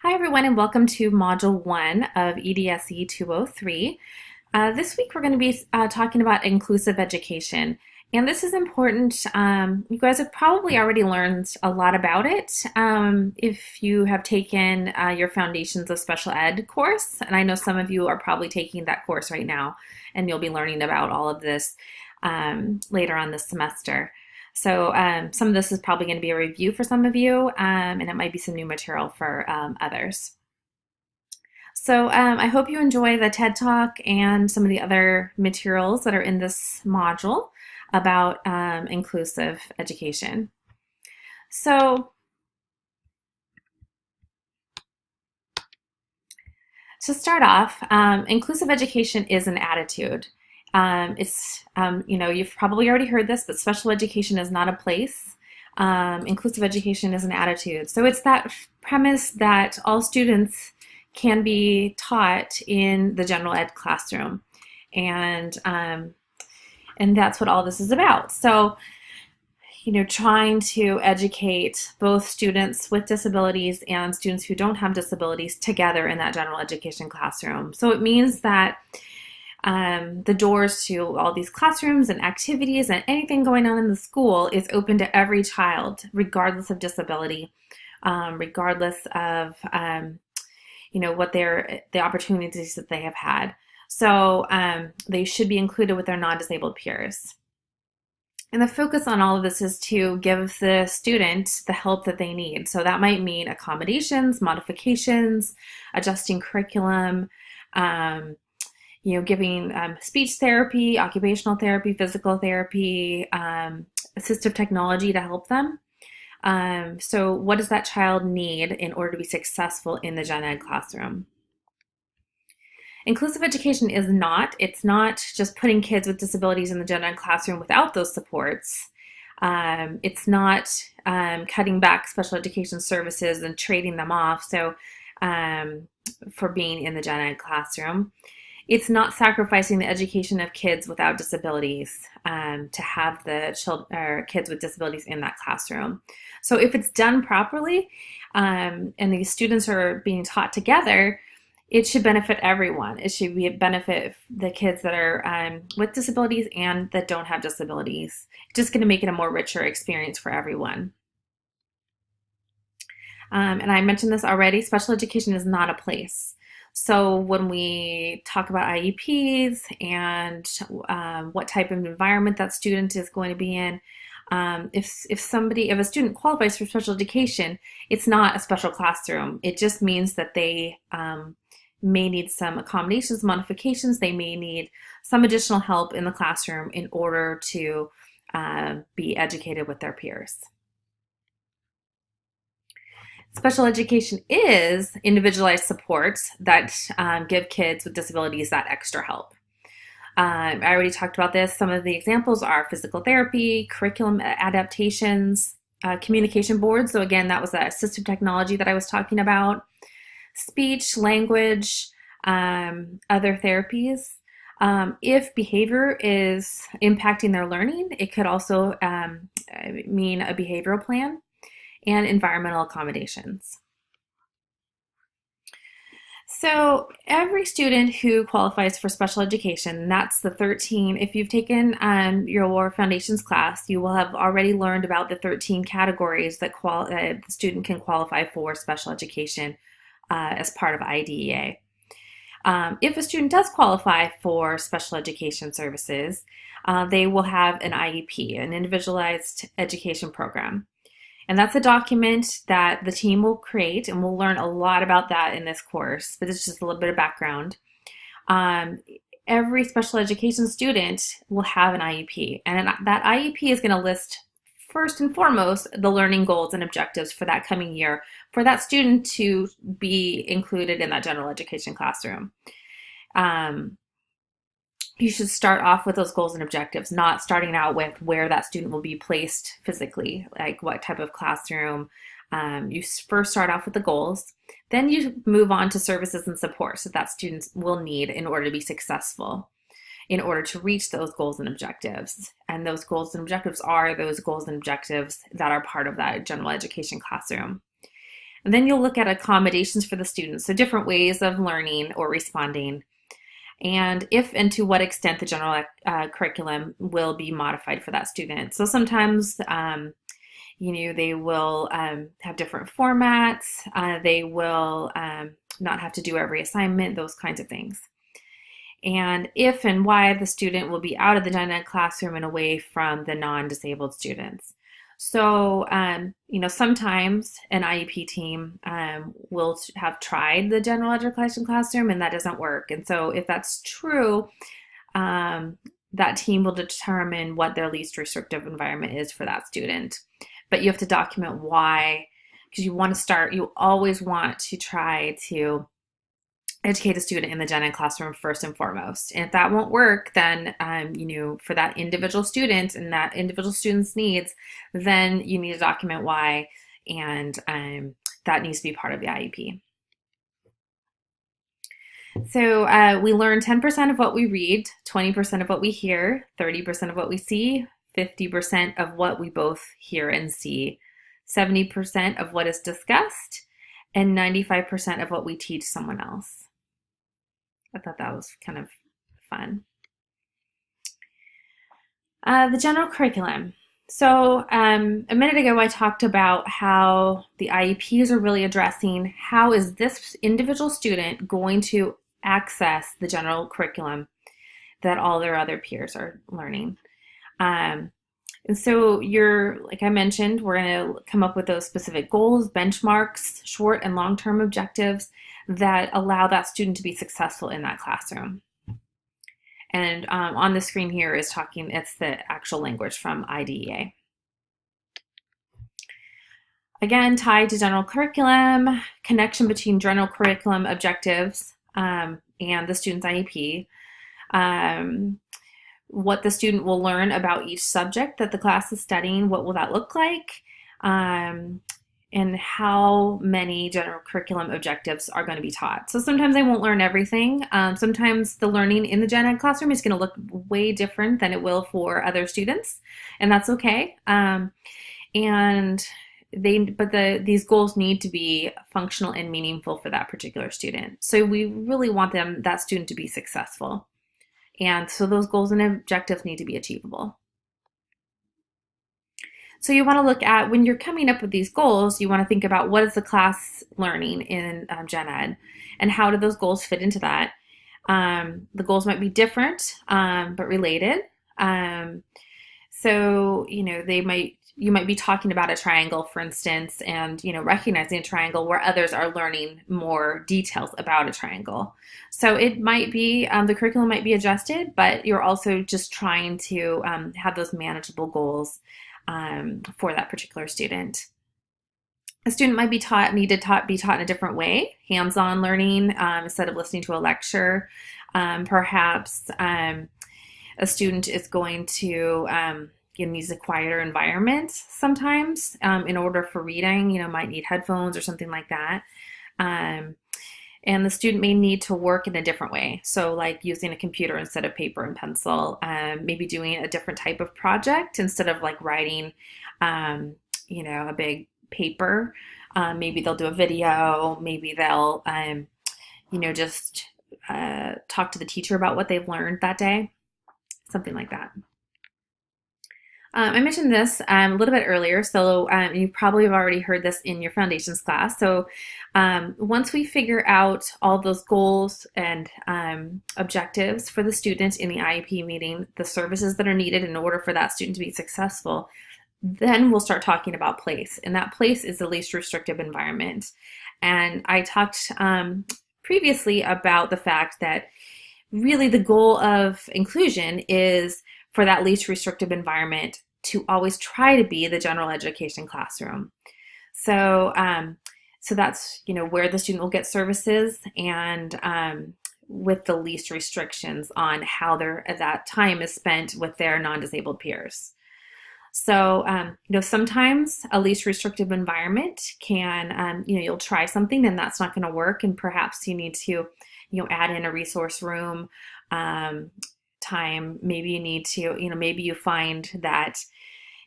Hi everyone and welcome to Module 1 of EDSE 203. This week we're going to be talking about inclusive education. And this is important. You guys have probably already learned a lot about it if you have taken your Foundations of Special Ed course. And I know some of you are probably taking that course right now, and you'll be learning about all of this later on this semester. So some of this is probably going to be a review for some of you, and it might be some new material for others. So I hope you enjoy the TED Talk and some of the other materials that are in this module about inclusive education. So to start off, inclusive education is an attitude. You've probably already heard this, but special education is not a place. Inclusive education is an attitude. So it's that premise that all students can be taught in the general ed classroom. And that's what all this is about. So, trying to educate both students with disabilities and students who don't have disabilities together in that general education classroom. So it means that the doors to all these classrooms and activities and anything going on in the school is open to every child, regardless of disability, regardless of what the opportunities that they have had. So they should be included with their non-disabled peers. And the focus on all of this is to give the student the help that they need. So that might mean accommodations, modifications, adjusting curriculum, giving speech therapy, occupational therapy, physical therapy, assistive technology to help them. So what does that child need in order to be successful in the gen ed classroom? Inclusive education it's not just putting kids with disabilities in the gen ed classroom without those supports. It's not cutting back special education services and trading them off for being in the gen ed classroom. It's not sacrificing the education of kids without disabilities to have the kids with disabilities in that classroom. So if it's done properly and these students are being taught together, it should benefit everyone. It should benefit the kids that are with disabilities and that don't have disabilities. It's just going to make it a more richer experience for everyone. And I mentioned this already, special education is not a place. So when we talk about IEPs and what type of environment that student is going to be in, if a student qualifies for special education, it's not a special classroom. It just means that they may need some accommodations, modifications. They may need some additional help in the classroom in order to be educated with their peers. Special education is individualized supports that give kids with disabilities that extra help. I already talked about this. Some of the examples are physical therapy, curriculum adaptations, communication boards. So again, that was that assistive technology that I was talking about. Speech, language, other therapies. If behavior is impacting their learning, it could also mean a behavioral plan and environmental accommodations. So every student who qualifies for special education, that's the 13, if you've taken your foundations class, you will have already learned about the 13 categories that the student can qualify for special education as part of IDEA. If a student does qualify for special education services, they will have an IEP, an individualized education program. And that's a document that the team will create, and we'll learn a lot about that in this course, but it's just a little bit of background. Every special education student will have an IEP, and that IEP is going to list, first and foremost, the learning goals and objectives for that coming year for that student to be included in that general education classroom. You should start off with those goals and objectives, not starting out with where that student will be placed physically, like what type of classroom. You first start off with the goals, then you move on to services and supports that students will need in order to be successful, in order to reach those goals and objectives. And those goals and objectives are those goals and objectives that are part of that general education classroom. And then you'll look at accommodations for the students, so different ways of learning or responding, and if and to what extent the general curriculum will be modified for that student. So sometimes, they will have different formats. They will not have to do every assignment, those kinds of things. And if and why the student will be out of the gen ed classroom and away from the non-disabled students. So, sometimes an IEP team will have tried the general education classroom and that doesn't work. And so if that's true, that team will determine what their least restrictive environment is for that student. But you have to document why, because you always want to try to educate a student in the gen ed classroom first and foremost. And if that won't work, then, for that individual student and that individual student's needs, then you need to document why, and that needs to be part of the IEP. So we learn 10% of what we read, 20% of what we hear, 30% of what we see, 50% of what we both hear and see, 70% of what is discussed, and 95% of what we teach someone else. I thought that was kind of fun. The general curriculum. So a minute ago, I talked about how the IEPs are really addressing how is this individual student going to access the general curriculum that all their other peers are learning. And so like I mentioned, we're going to come up with those specific goals, benchmarks, short and long-term objectives that allow that student to be successful in that classroom. And on the screen here it's the actual language from IDEA. Again, tied to general curriculum, connection between general curriculum objectives and the student's IEP. What the student will learn about each subject that the class is studying, what will that look like? And how many general curriculum objectives are going to be taught. So sometimes they won't learn everything. Sometimes the learning in the gen ed classroom is going to look way different than it will for other students, and that's okay. These goals need to be functional and meaningful for that particular student. So we really want that student to be successful. And so those goals and objectives need to be achievable. So you want to look at, when you're coming up with these goals, you want to think about what is the class learning in gen ed and how do those goals fit into that. The goals might be different, but related. So, you might be talking about a triangle, for instance, and, recognizing a triangle where others are learning more details about a triangle. So it might be, the curriculum might be adjusted, but you're also just trying to have those manageable goals for that particular student. A student might be be taught in a different way, hands-on learning instead of listening to a lecture. Perhaps a student is going to needs a quieter environment sometimes in order for reading, might need headphones or something like that. And the student may need to work in a different way. So like using a computer instead of paper and pencil, maybe doing a different type of project instead of like writing, a big paper. Maybe they'll do a video, maybe they'll, just talk to the teacher about what they've learned that day, something like that. I mentioned this a little bit earlier, so you probably have already heard this in your foundations class. So once we figure out all those goals and objectives for the student in the IEP meeting, the services that are needed in order for that student to be successful, then we'll start talking about place. And that place is the least restrictive environment. And I talked previously about the fact that really the goal of inclusion is for that least restrictive environment to always try to be the general education classroom. So, so that's where the student will get services and with the least restrictions on how that time is spent with their non-disabled peers. So, sometimes a least restrictive environment can, you'll try something and that's not going to work, and perhaps you need to, add in a resource room. Time, maybe you need to, maybe you find that,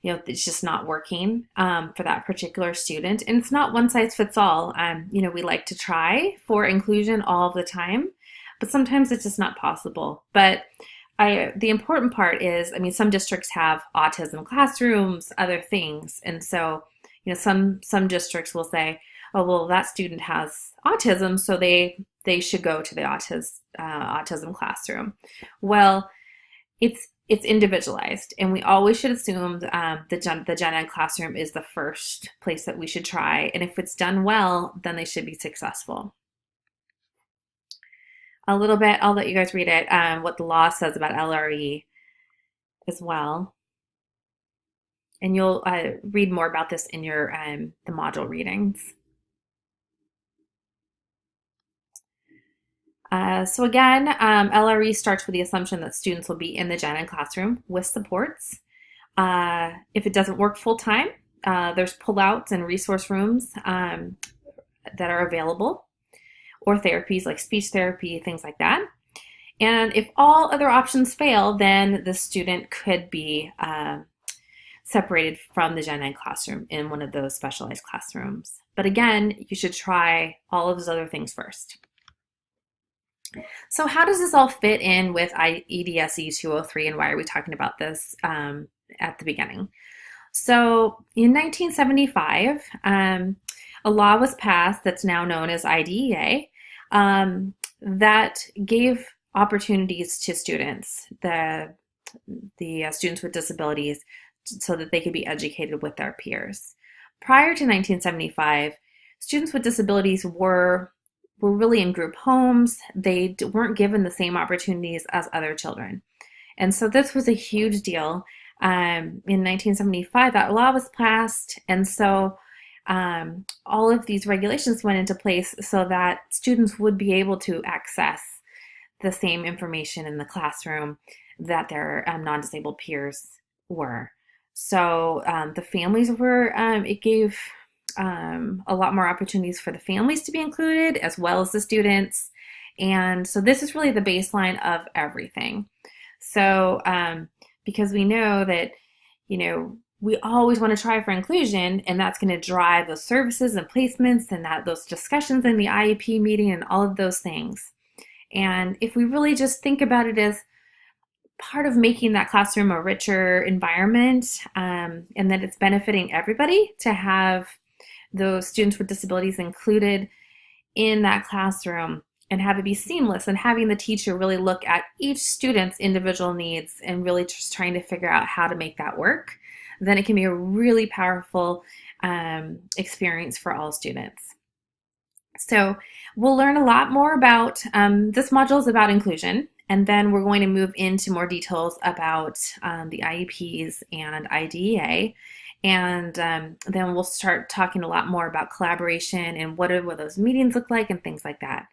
it's just not working for that particular student. And it's not one size fits all. We like to try for inclusion all the time, but sometimes it's just not possible. But the important part is, some districts have autism classrooms, other things. And so, some districts will say, oh, well, that student has autism, so they should go to the autism classroom. Well, it's individualized, and we always should assume the gen ed classroom is the first place that we should try. And if it's done well, then they should be successful. A little bit, I'll let you guys read it, what the law says about LRE as well. And you'll read more about this in your the module readings. So again, LRE starts with the assumption that students will be in the gen ed classroom with supports. If it doesn't work full time, there's pullouts and resource rooms that are available, or therapies like speech therapy, things like that. And if all other options fail, then the student could be separated from the gen ed classroom in one of those specialized classrooms. But again, you should try all of those other things first. So how does this all fit in with EDSE 203, and why are we talking about this at the beginning? So in 1975, a law was passed that's now known as IDEA that gave opportunities to students, the students with disabilities, so that they could be educated with their peers. Prior to 1975, students with disabilities were really in group homes. They weren't given the same opportunities as other children. And so this was a huge deal. In 1975, that law was passed, and so all of these regulations went into place so that students would be able to access the same information in the classroom that their non-disabled peers were. So the families were, it gave a lot more opportunities for the families to be included as well as the students. And so this is really the baseline of everything. So because we know that, we always want to try for inclusion, and that's going to drive those services and placements and those discussions in the IEP meeting and all of those things. And if we really just think about it as part of making that classroom a richer environment, and that it's benefiting everybody to have those students with disabilities included in that classroom and have it be seamless, and having the teacher really look at each student's individual needs and really just trying to figure out how to make that work, then it can be a really powerful experience for all students. So we'll learn a lot more about, this module is about inclusion, and then we're going to move into more details about the IEPs and IDEA. And then we'll start talking a lot more about collaboration and what those meetings look like and things like that.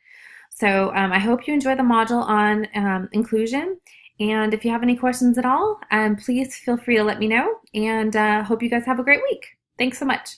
So I hope you enjoy the module on inclusion. And if you have any questions at all, please feel free to let me know. And hope you guys have a great week. Thanks so much.